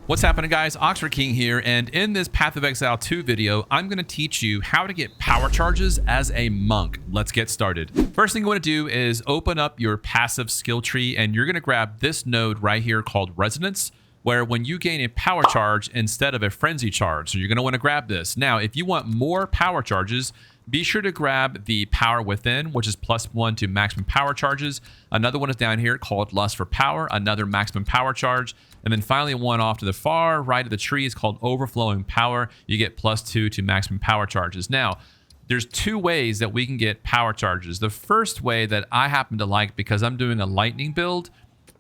What's happening, guys? Oxford King here, and in this Path of Exile 2 video, I'm going to teach you how to get power charges as a monk. Let's get started. First thing you want to do is open up your passive skill tree, and you're going to grab this node right here called Resonance, where when you gain a power charge instead of a frenzy charge, so you're going to want to grab this. Now, if you want more power charges, be sure to grab the Power Within, which is +1 to maximum power charges. Another one is down here called Lust for Power, another maximum power charge. And then finally, one off to the far right of the tree is called Overflowing Power. You get +2 to maximum power charges. Now, there's two ways that we can get power charges. The first way that I happen to like, because I'm doing a lightning build,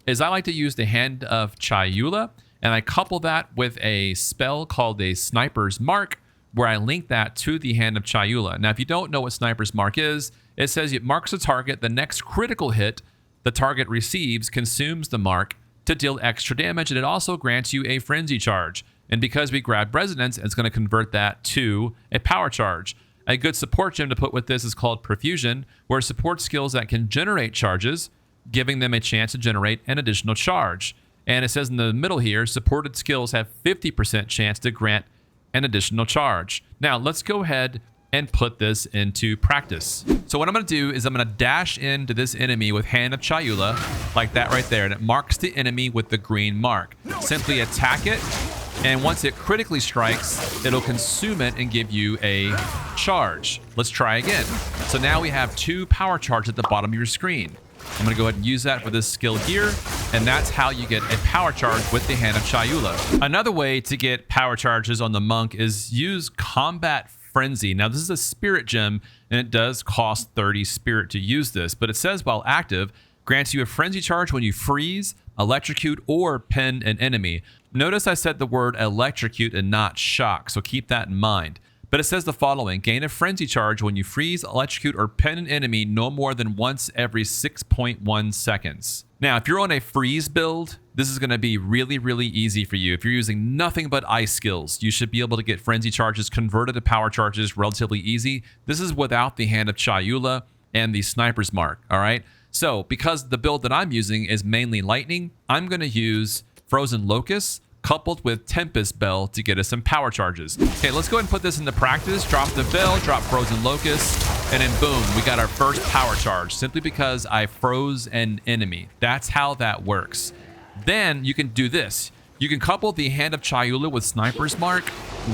is I like to use the Hand of Chayula, and I couple that with a spell called a Sniper's Mark, where I link that to the Hand of Chayula. Now, if you don't know what Sniper's Mark is, it says it marks a target. The next critical hit the target receives consumes the mark to deal extra damage, and it also grants you a frenzy charge. And because we grabbed Resonance, it's going to convert that to a power charge. A good support gem to put with this is called Profusion, where support skills that can generate charges, giving them a chance to generate an additional charge. And it says in the middle here, supported skills have 50% chance to grant an additional charge. Now, let's go ahead and put this into practice. So what I'm going to do is I'm going to dash into this enemy with Hand of Chayula, like that right there, and it marks the enemy with the green mark. Simply attack it, and once it critically strikes, it'll consume it and give you a charge. Let's try again. So now we have 2 power charges at the bottom of your screen. I'm going to go ahead and use that for this skill here, and that's how you get a power charge with the Hand of Chayula. Another way to get power charges on the monk is use Combat Frenzy. Now, this is a spirit gem, and it does cost 30 spirit to use this, but it says while active, grants you a frenzy charge when you freeze, electrocute, or pin an enemy. Notice I said the word electrocute and not shock, so keep that in mind. But it says the following: gain a frenzy charge when you freeze, electrocute, or pin an enemy no more than once every 6.1 seconds. Now, if you're on a freeze build, this is going to be really, really easy for you. If you're using nothing but ice skills, you should be able to get frenzy charges converted to power charges relatively easy. This is without the Hand of Chayula and the Sniper's Mark, all right? So, because the build that I'm using is mainly lightning, I'm going to use Frozen Locust coupled with Tempest Bell to get us some power charges. Okay, let's go ahead and put this into practice. Drop the bell, drop Frozen Locust, and then boom, we got our first power charge simply because I froze an enemy. That's how that works. Then you can do this. You can couple the Hand of Chayula with Sniper's Mark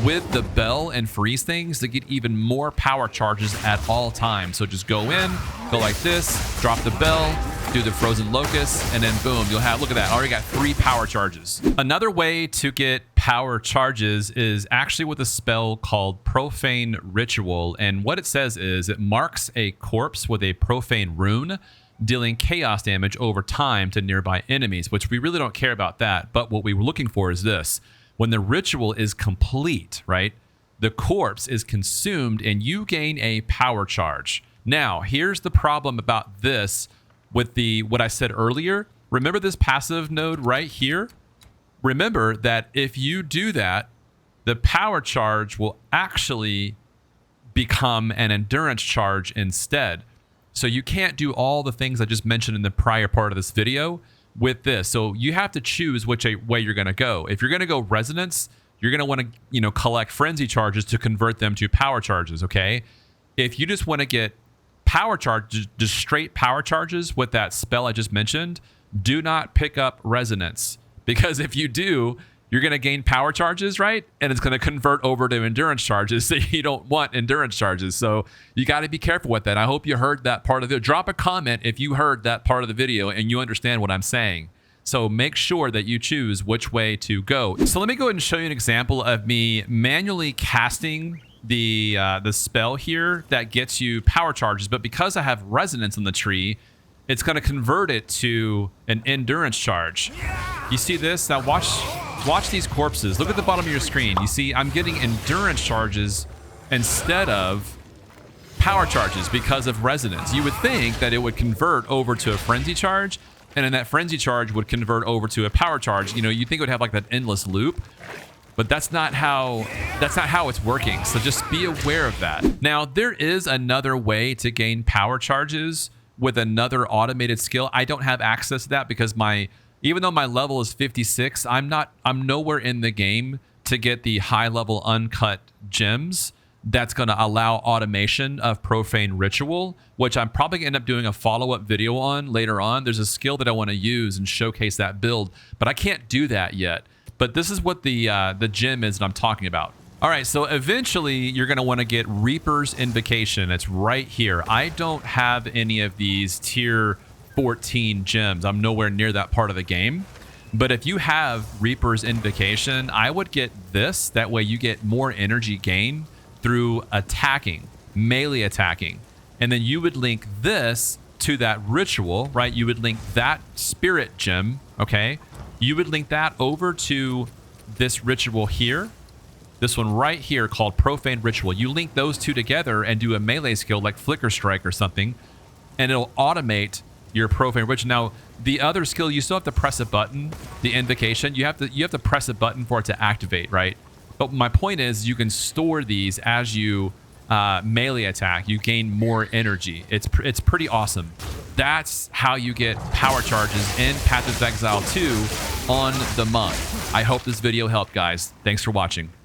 with the bell and freeze things to get even more power charges at all times. So just go in, go like this, drop the bell, do the Frozen Locust, and then boom, you'll have, look at that, already got 3 power charges. Another way to get power charges is actually with a spell called Profane Ritual. And what it says is it marks a corpse with a profane rune, dealing chaos damage over time to nearby enemies, which we really don't care about that. But what we were looking for is this: when the ritual is complete, right, the corpse is consumed and you gain a power charge. Now, here's the problem about this with the what I said earlier. Remember this passive node right here? Remember that if you do that, the power charge will actually become an endurance charge instead. So you can't do all the things I just mentioned in the prior part of this video with this. So you have to choose which way you're going to go. If you're going to go Resonance, you're going to want to, collect frenzy charges to convert them to power charges, okay? If you just want to get power charges, just straight power charges with that spell I just mentioned, do not pick up Resonance, because if you do, you're going to gain power charges, right? And it's going to convert over to endurance charges. So you don't want endurance charges. So you got to be careful with that. I hope you heard that part of the video. Drop a comment if you heard that part of the video and you understand what I'm saying. So make sure that you choose which way to go. So let me go ahead and show you an example of me manually casting the spell here that gets you power charges. But because I have Resonance on the tree, it's going to convert it to an endurance charge. You see this? Now watch these corpses. Look at the bottom of your screen. You see I'm getting endurance charges instead of power charges because of Resonance. You would think that it would convert over to a frenzy charge, and then that frenzy charge would convert over to a power charge. You think it would have like that endless loop, but that's not how it's working. So just be aware of that. Now, there is another way to gain power charges with another automated skill. I don't have access to that because my Even though my level is 56, I'm nowhere in the game to get the high level uncut gems that's going to allow automation of profane ritual, which I'm probably going to end up doing a follow-up video on later on. There's a skill that I want to use and showcase that build, but I can't do that yet. But this is what the gem is that I'm talking about. All right, so eventually you're going to want to get Reaper's Invocation. It's right here. I don't have any of these tier 14 gems. I'm nowhere near that part of the game. But if you have Reaper's Invocation, I would get this. That way you get more energy gain through attacking, melee attacking. And then you would link this to that ritual, right? You would link that spirit gem, okay? You would link that over to this ritual here. This one right here called Profane Ritual. You link those two together and do a melee skill like Flicker Strike or something, and it'll automate your Profane Ritual. Now, the other skill, you still have to press a button, the Invocation. You have to press a button for it to activate, right? But my point is you can store these as you melee attack. You gain more energy. It's pretty awesome. That's how you get power charges in Path of Exile 2 on the monk. I hope this video helped, guys. Thanks for watching.